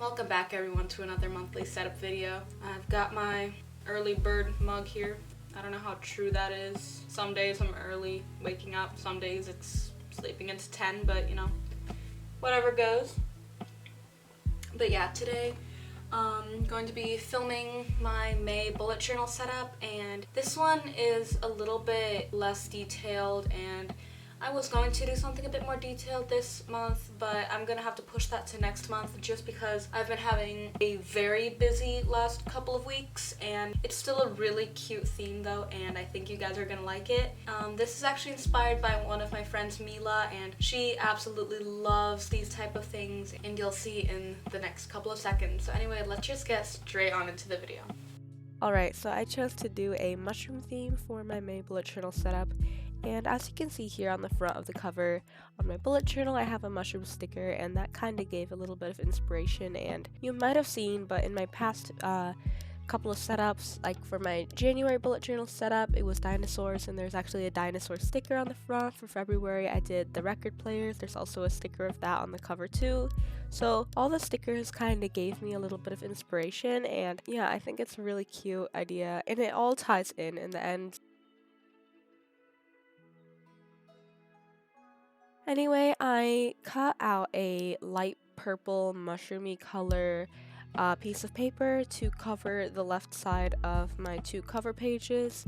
Welcome back everyone to another monthly setup video. I've got my early bird mug here. I don't know how true that is. Some days I'm early waking up, some days it's sleeping into 10, but you know, whatever goes. But yeah, today I'm going to be filming my May bullet journal setup, and this one is a little bit less detailed, and I was going to do something a bit more detailed this month, but I'm gonna have to push that to next month just because I've been having a very busy last couple of weeks, and it's still a really cute theme though, and I think you guys are gonna like it. This is actually inspired by one of my friends, Mila, and she absolutely loves these type of things, and you'll see in the next couple of seconds. So anyway, let's just get straight on into the video. Alright, so I chose to do a mushroom theme for my May bullet journal setup, and as you can see here on the front of the cover, on my bullet journal I have a mushroom sticker, and that kind of gave a little bit of inspiration. And you might have seen, but in my past couple of setups, like for my January bullet journal setup, it was dinosaurs, and there's actually a dinosaur sticker on the front. For February I did the record players, there's also a sticker of that on the cover too. So all the stickers kind of gave me a little bit of inspiration, and yeah, I think it's a really cute idea, and it all ties in the end. Anyway, I cut out a light purple mushroomy color piece of paper to cover the left side of my two cover pages.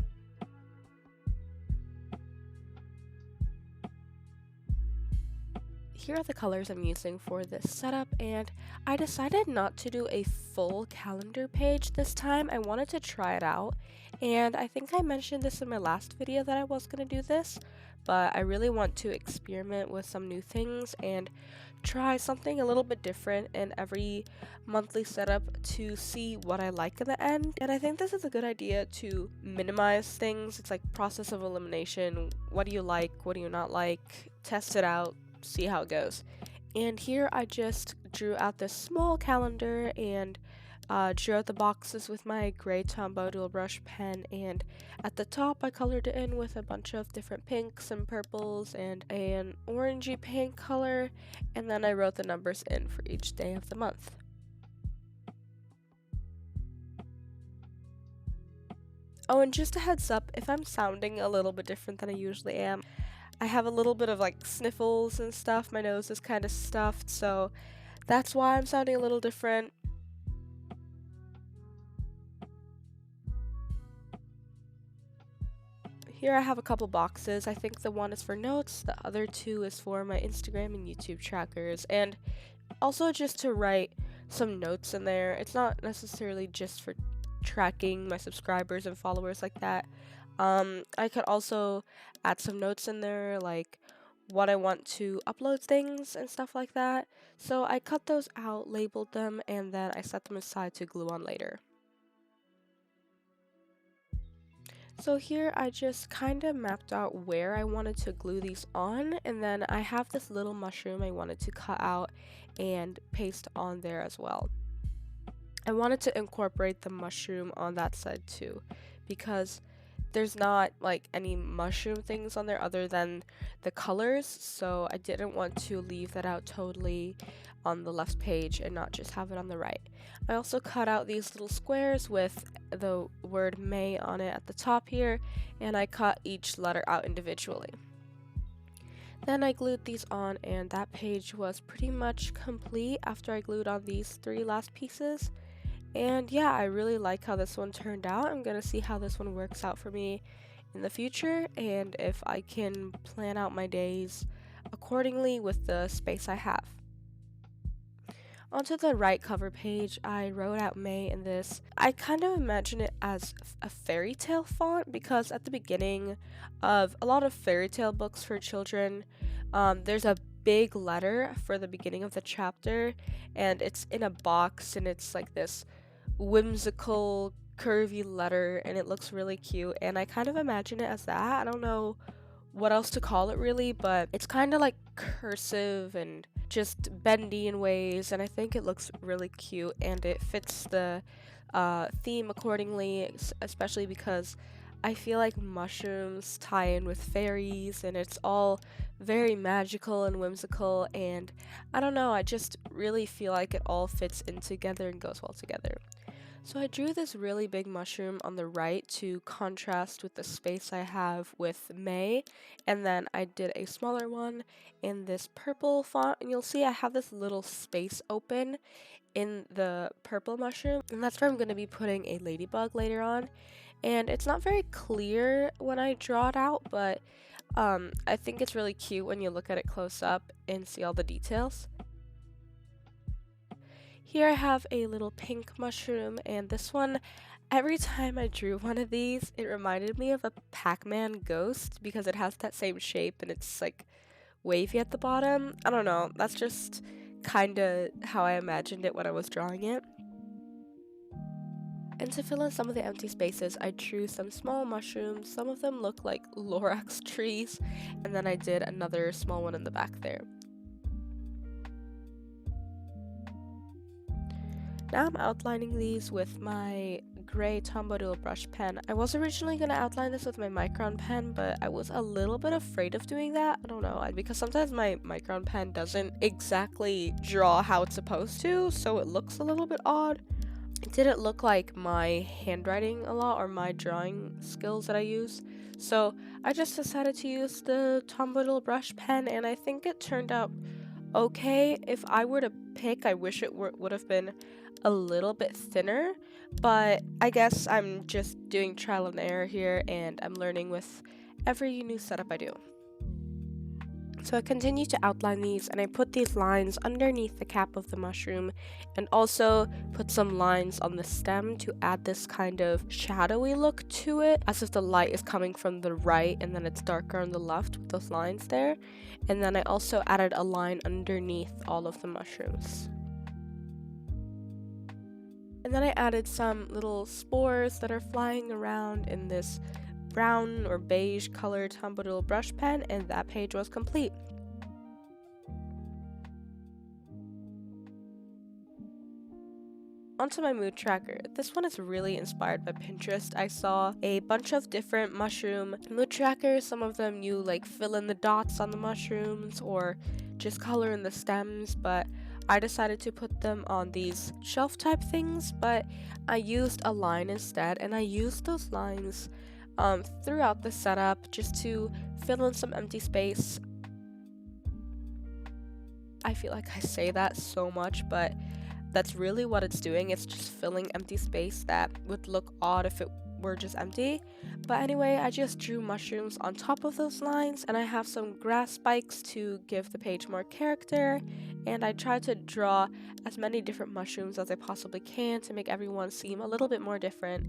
Here are the colors I'm using for this setup, and I decided not to do a full calendar page this time. I wanted to try it out, and I think I mentioned this in my last video that I was going to do this, but I really want to experiment with some new things and try something a little bit different in every monthly setup to see what I like in the end. And I think this is a good idea to minimize things. It's like process of elimination. What do you like? What do you not like? Test it out. See how it goes. And here I just drew out this small calendar and drew out the boxes with my gray Tombow dual brush pen, and at the top I colored it in with a bunch of different pinks and purples and an orangey pink color, and then I wrote the numbers in for each day of the month. Oh, and just a heads up, if I'm sounding a little bit different than I usually am, I have a little bit of like sniffles and stuff. My nose is kind of stuffed, so that's why I'm sounding a little different. Here I have a couple boxes. I think the one is for notes, the other two is for my Instagram and YouTube trackers, and also just to write some notes in there. It's not necessarily just for tracking my subscribers and followers like that. I could also add some notes in there, like what I want to upload things and stuff like that. So I cut those out, labeled them, and then I set them aside to glue on later. So here I just kind of mapped out where I wanted to glue these on, and then I have this little mushroom I wanted to cut out and paste on there as well. I wanted to incorporate the mushroom on that side too, because there's not like any mushroom things on there other than the colors, so I didn't want to leave that out totally on the left page and not just have it on the right. I also cut out these little squares with the word May on it at the top here, and I cut each letter out individually. Then I glued these on, and that page was pretty much complete after I glued on these three last pieces. And yeah, I really like how this one turned out. I'm gonna see how this one works out for me in the future, and if I can plan out my days accordingly with the space I have. Onto the right cover page, I wrote out May in this. I kind of imagine it as a fairy tale font, because at the beginning of a lot of fairy tale books for children, there's a big letter for the beginning of the chapter, and it's in a box, and it's like this whimsical curvy letter, and it looks really cute, and I kind of imagine it as that. I don't know what else to call it really, but it's kind of like cursive and just bendy in ways, and I think it looks really cute, and it fits the theme accordingly, especially because I feel like mushrooms tie in with fairies, and it's all very magical and whimsical, and I don't know, I just really feel like it all fits in together and goes well together. So I drew this really big mushroom on the right to contrast with the space I have with May, and then I did a smaller one in this purple font, and you'll see I have this little space open in the purple mushroom, and that's where I'm going to be putting a ladybug later on. And it's not very clear when I draw it out, but I think it's really cute when you look at it close up and see all the details. Here I have a little pink mushroom, and this one, every time I drew one of these, it reminded me of a Pac-Man ghost because it has that same shape and it's like wavy at the bottom. I don't know, that's just kinda how I imagined it when I was drawing it. And to fill in some of the empty spaces, I drew some small mushrooms. Some of them look like Lorax trees, and then I did another small one in the back there. Now I'm outlining these with my gray Tombow brush pen. I was originally going to outline this with my Micron pen, but I was a little bit afraid of doing that. I don't know, because sometimes my Micron pen doesn't exactly draw how it's supposed to, so it looks a little bit odd. It didn't look like my handwriting a lot or my drawing skills that I use, so I just decided to use the Tombow brush pen, and I think it turned out okay. If I were to pick, I wish it would have been a little bit thinner, but I guess I'm just doing trial and error here, and I'm learning with every new setup I do. So I continue to outline these, and I put these lines underneath the cap of the mushroom, and also put some lines on the stem to add this kind of shadowy look to it, as if the light is coming from the right and then it's darker on the left with those lines there. And then I also added a line underneath all of the mushrooms. And then I added some little spores that are flying around in this brown or beige colored Tombow brush pen, and that page was complete. Onto my mood tracker. This one is really inspired by Pinterest. I saw a bunch of different mushroom mood trackers. Some of them you like fill in the dots on the mushrooms or just color in the stems, but I decided to put them on these shelf type things, but I used a line instead, and I used those lines throughout the setup just to fill in some empty space. I feel like I say that so much, but that's really what it's doing. It's just filling empty space that would look odd if it were just empty. But anyway, I just drew mushrooms on top of those lines, and I have some grass spikes to give the page more character, and I tried to draw as many different mushrooms as I possibly can to make everyone seem a little bit more different.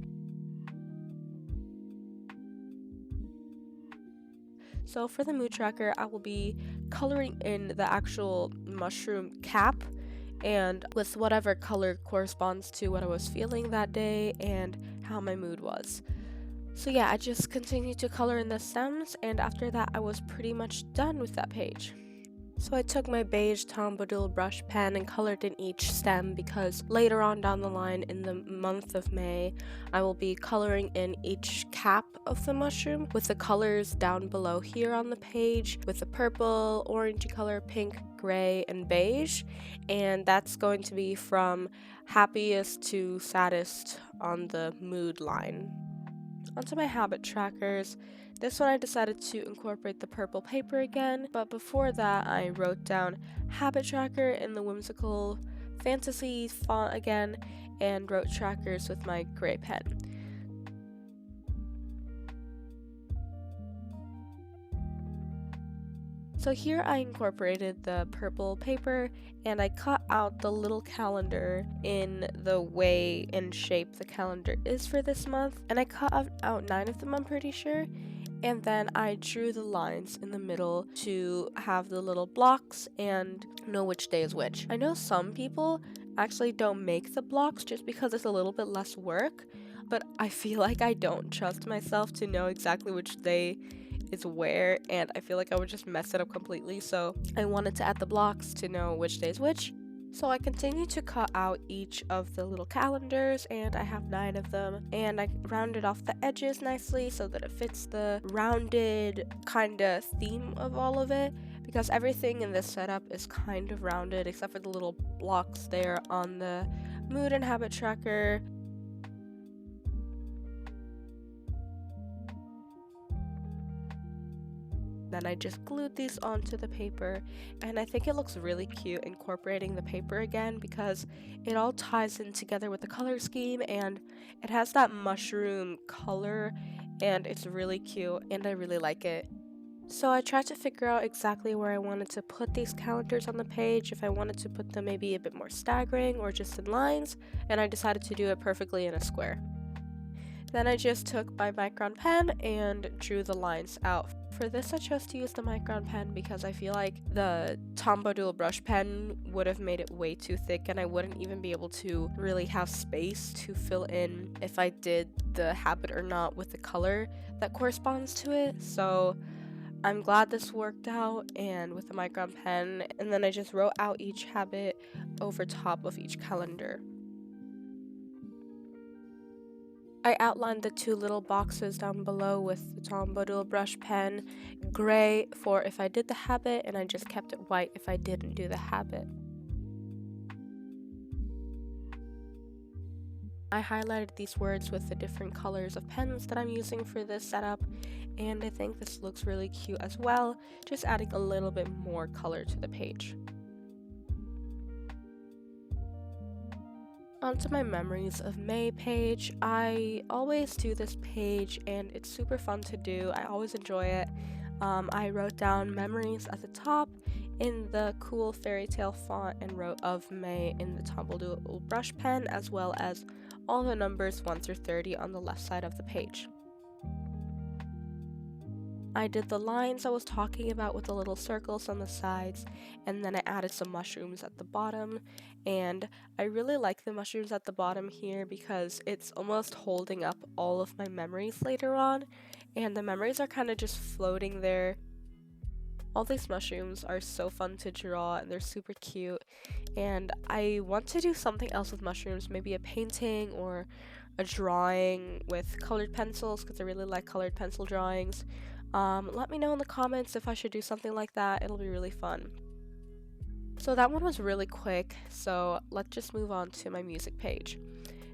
So for the mood tracker, I will be coloring in the actual mushroom cap and with whatever color corresponds to what I was feeling that day and how my mood was. So yeah, I just continued to color in the stems, and after that I was pretty much done with that page. So I took my beige Tombow brush pen and colored in each stem, because later on down the line in the month of May, I will be coloring in each cap of the mushroom with the colors down below here on the page, with the purple, orangey color, pink, gray, and beige, and that's going to be from happiest to saddest on the mood line. Onto my habit trackers. This one I decided to incorporate the purple paper again, but before that I wrote down habit tracker in the whimsical fantasy font again and wrote trackers with my gray pen. So here I incorporated the purple paper, and I cut out the little calendar in the way and shape the calendar is for this month, and I cut out 9 of them, I'm pretty sure. And then I drew the lines in the middle to have the little blocks and know which day is which. I know some people actually don't make the blocks just because it's a little bit less work, but I feel like I don't trust myself to know exactly which day is where, and I feel like I would just mess it up completely, so I wanted to add the blocks to know which day is which. So I continue to cut out each of the little calendars, and I have 9 of them, and I rounded off the edges nicely so that it fits the rounded kind of theme of all of it, because everything in this setup is kind of rounded except for the little blocks there on the mood and habit tracker. Then I just glued these onto the paper, and I think it looks really cute incorporating the paper again because it all ties in together with the color scheme, and it has that mushroom color, and it's really cute and I really like it. So I tried to figure out exactly where I wanted to put these calendars on the page, if I wanted to put them maybe a bit more staggering or just in lines, and I decided to do it perfectly in a square. Then I just took my micron pen and drew the lines out. For this I chose to use the micron pen because I feel like the Tombow dual brush pen would have made it way too thick and I wouldn't even be able to really have space to fill in if I did the habit or not with the color that corresponds to it. So I'm glad this worked out and with the micron pen, and then I just wrote out each habit over top of each calendar. I outlined the 2 little boxes down below with the Tombow dual brush pen, gray for if I did the habit, and I just kept it white if I didn't do the habit. I highlighted these words with the different colors of pens that I'm using for this setup, and I think this looks really cute as well, just adding a little bit more color to the page. Onto my memories of May page. I always do this page and it's super fun to do. I always enjoy it. I wrote down memories at the top in the cool fairy tale font and wrote of May in the Tombow dual brush pen, as well as all the numbers 1 through 30 on the left side of the page. I did the lines I was talking about with the little circles on the sides, and then I added some mushrooms at the bottom, and I really like the mushrooms at the bottom here because it's almost holding up all of my memories later on, and the memories are kind of just floating there. All these mushrooms are so fun to draw and they're super cute, and I want to do something else with mushrooms, maybe a painting or a drawing with colored pencils because I really like colored pencil drawings. Let me know in the comments if I should do something like that. It'll be really fun. So that one was really quick, so let's just move on to my music page.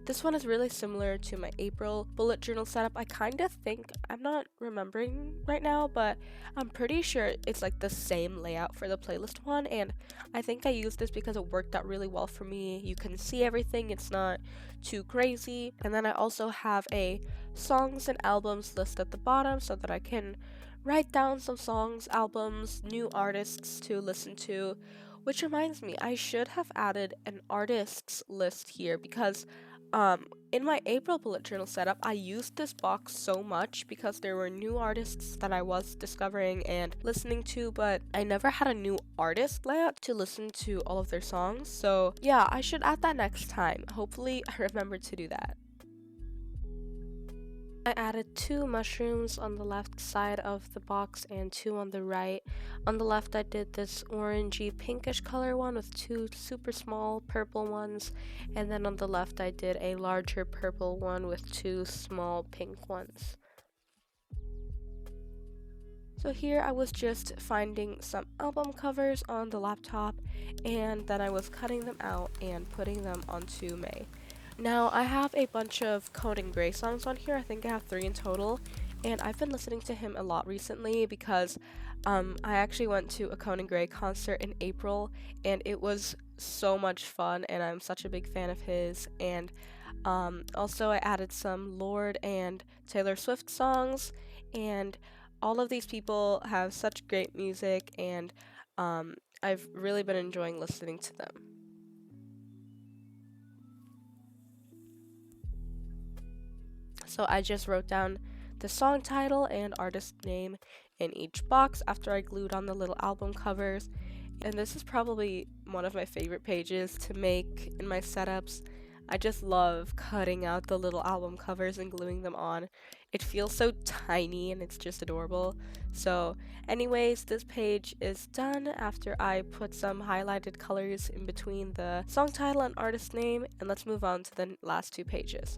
This one is really similar to my April bullet journal setup. I kind of think, I'm not remembering right now, but I'm pretty sure it's like the same layout for the playlist one, and I think I used this because it worked out really well for me. You can see everything, it's not too crazy. And then I also have a songs and albums list at the bottom so that I can write down some songs, albums, new artists to listen to. Which reminds me, I should have added an artists list here because in my April bullet journal setup, I used this box so much because there were new artists that I was discovering and listening to, but I never had a new artist layout to listen to all of their songs. So yeah, I should add that next time. Hopefully I remember to do that. I added 2 mushrooms on the left side of the box and 2 on the right. On the left I did this orangey pinkish color one with 2 super small purple ones, and then on the left I did a larger purple one with 2 small pink ones. So here I was just finding some album covers on the laptop, and then I was cutting them out and putting them onto May. Now, I have a bunch of Conan Gray songs on here. I think I have 3 in total, and I've been listening to him a lot recently because I actually went to a Conan Gray concert in April, and it was so much fun, and I'm such a big fan of his. And also I added some Lorde and Taylor Swift songs, and all of these people have such great music, and I've really been enjoying listening to them. So I just wrote down the song title and artist name in each box after I glued on the little album covers. And this is probably one of my favorite pages to make in my setups. I just love cutting out the little album covers and gluing them on. It feels so tiny and it's just adorable. So anyways, this page is done after I put some highlighted colors in between the song title and artist name, and let's move on to the last 2 pages.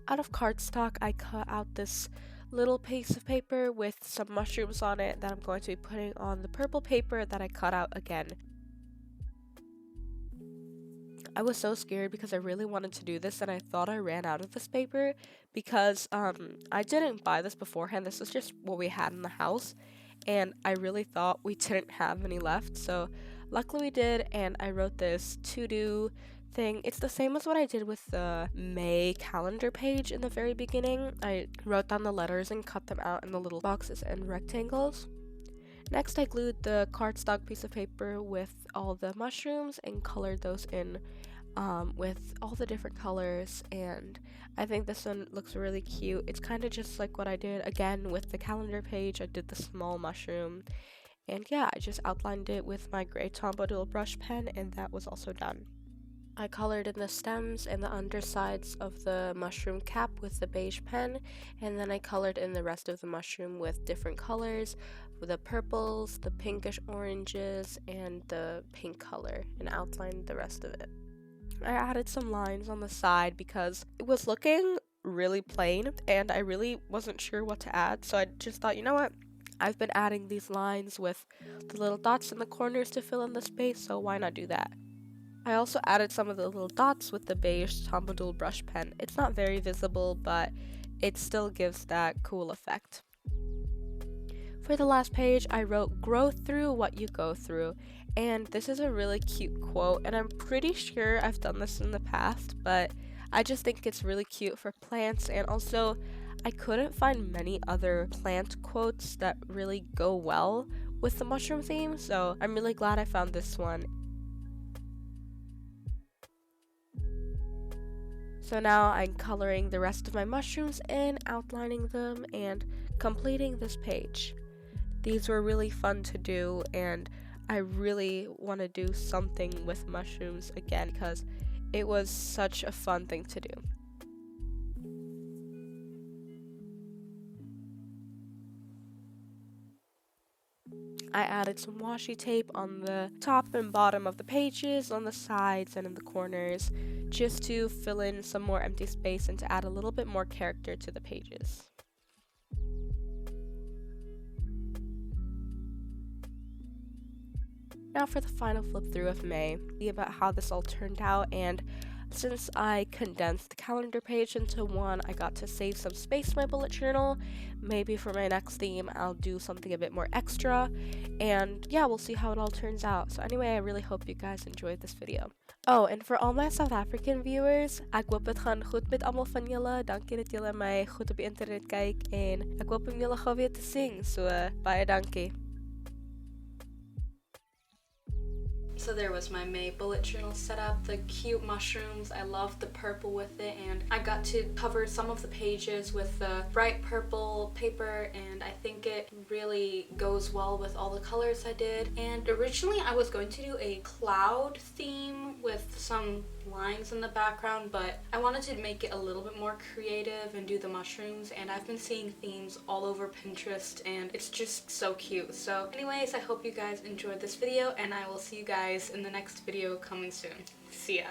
Out of cardstock, I cut out this little piece of paper with some mushrooms on it that I'm going to be putting on the purple paper that I cut out again. I was so scared because I really wanted to do this and I thought I ran out of this paper because I didn't buy this beforehand. This was just what we had in the house and I really thought we didn't have any left. So luckily we did, and I wrote this to-do thing. It's the same as what I did with the May calendar page in the very beginning. I wrote down the letters and cut them out in the little boxes and rectangles. Next, I glued the cardstock piece of paper with all the mushrooms and colored those in with all the different colors, and I think this one looks really cute. It's kind of just like what I did again with the calendar page. I did the small mushroom, and yeah, I just outlined it with my gray Tombow dual brush pen, and that was also done. I colored in the stems and the undersides of the mushroom cap with the beige pen, and then I colored in the rest of the mushroom with different colors, with the purples, the pinkish oranges, and the pink color, and outlined the rest of it. I added some lines on the side because it was looking really plain and I really wasn't sure what to add, so I just thought, you know what? I've been adding these lines with the little dots in the corners to fill in the space, so why not do that? I also added some of the little dots with the beige Tombow dual brush pen. It's not very visible, but it still gives that cool effect. For the last page, I wrote, "Grow through what you go through," and this is a really cute quote, and I'm pretty sure I've done this in the past, but I just think it's really cute for plants, and also I couldn't find many other plant quotes that really go well with the mushroom theme, so I'm really glad I found this one. So now I'm coloring the rest of my mushrooms in, outlining them, and completing this page. These were really fun to do, and I really want to do something with mushrooms again because it was such a fun thing to do. I added some washi tape on the top and bottom of the pages, on the sides and in the corners, just to fill in some more empty space and to add a little bit more character to the pages. Now for the final flip through of May, see about how this all turned out, and since I condensed the calendar page into one, I got to save some space in my bullet journal. Maybe for my next theme, I'll do something a bit more extra, and yeah, we'll see how it all turns out. So anyway, I really hope you guys enjoyed this video. Oh, and for all my South African viewers, ek hoop het gaan goed met almal van julle. Dankie dat julle my goed op die internet kyk, en ek hoop om julle gou weer te sien. So baie dankie. So there was my May bullet journal set up, the cute mushrooms. I loved the purple with it, and I got to cover some of the pages with the bright purple paper, and I think it really goes well with all the colors I did. And originally I was going to do a cloud theme with some lines in the background, but I wanted to make it a little bit more creative and do the mushrooms, and I've been seeing themes all over Pinterest and it's just so cute. So anyways, I hope you guys enjoyed this video, and I will see you guys in the next video coming soon. See ya!